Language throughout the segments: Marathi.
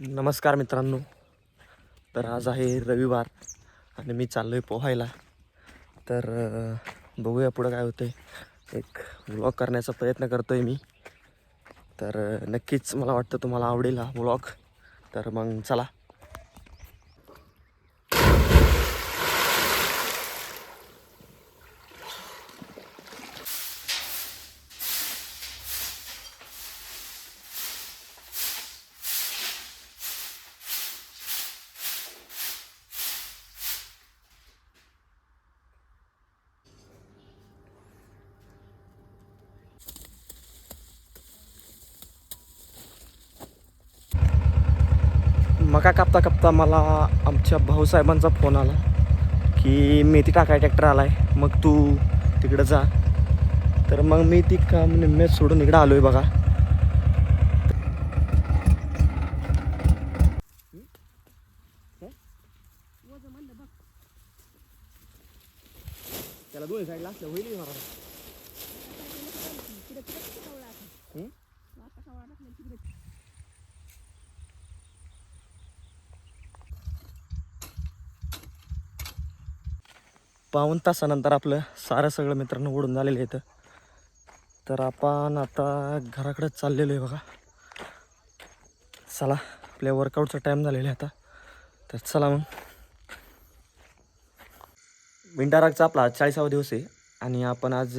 नमस्कार मित्रांनो. तर आज आहे रविवार आणि मी चाललो आहे पोहायला. तर बघूया पुढं काय होतं आहे. एक व्लॉग करण्याचा प्रयत्न करतो आहे मी. तर नक्कीच मला वाटतं तुम्हाला आवडेल हा व्लॉग. तर मग चला. मका कापता कापता मला आमच्या भाऊसाहेबांचा फोन आला की मेथी टाकाय ट्रॅक्टर आला आहे, मग तू तिकडं जा. तर मग मी ती काम निम्म्यात सोडून इकडं आलो आहे बघा. त्याला दोन्ही साईडला असलं होईल मला. पाऊण तासानंतर आपलं सारं सगळं मित्रांनो ओढून झालेलं आहे. तर आपण आता घराकडे चाललेलो आहे बघा. चला, आपल्या वर्कआउटचा टाईम झालेला आहे आता. तर चला मग. विंटारागचा आपला 40वा दिवस आहे आणि आपण आज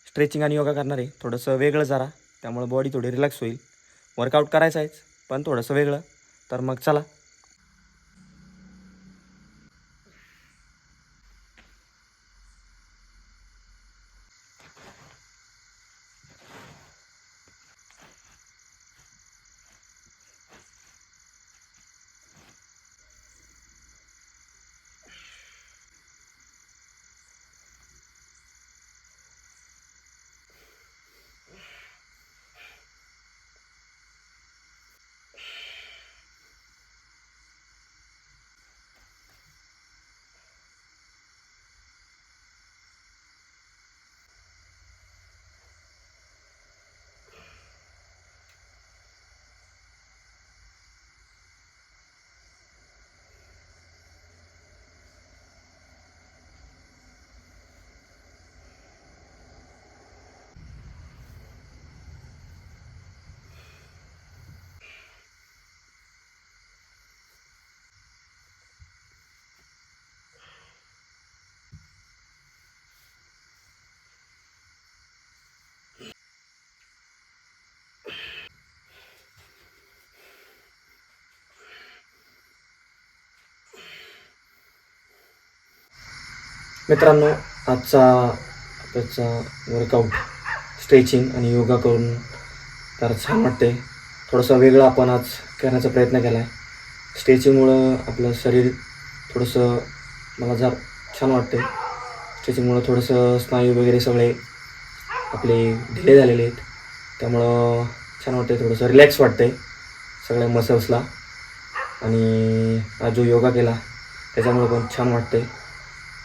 स्ट्रेचिंग आणि योगा करणार आहे. थोडंसं वेगळं जरा, त्यामुळे बॉडी थोडी रिलॅक्स होईल. वर्कआउट करायचं आहेच पण थोडंसं वेगळं. तर मग चला. मित्रांनो, आजचा वर्कआउट स्ट्रेचिंग आणि योगा करून तर छान वाटते. थोडंसं वेगळं आपण आज करण्याचा प्रयत्न केला आहे. स्ट्रेचिंगमुळं आपलं शरीर थोडंसं मला जर छान वाटते. स्ट्रेचिंगमुळं थोडंसं स्नायू वगैरे सगळे आपले ढिले झालेले आहेत, त्यामुळं छान वाटते. थोडंसं रिलॅक्स वाटते सगळ्या मसल्सला. आणि आज जो योगा केला त्याच्यामुळे पण छान वाटते.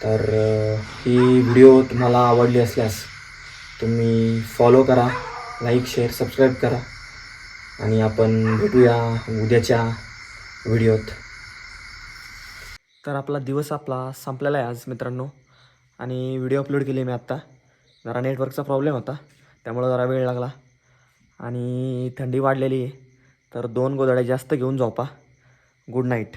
तर ही व्हिडिओ तुम्हाला आवडली असल्यास तुम्ही फॉलो करा, लाईक, शेअर, सबस्क्राईब करा आणि आपण भेटूया उद्याच्या व्हिडिओत. तर आपला दिवस संपलेला आहे आज मित्रांनो. आणि व्हिडिओ अपलोड केली मी आत्ता. जरा नेटवर्कचा प्रॉब्लेम होता, त्यामुळं जरा वेळ लागला. आणि थंडी वाढलेली आहे, तर 2 गोधड्या जास्त घेऊन झोपा. Good night.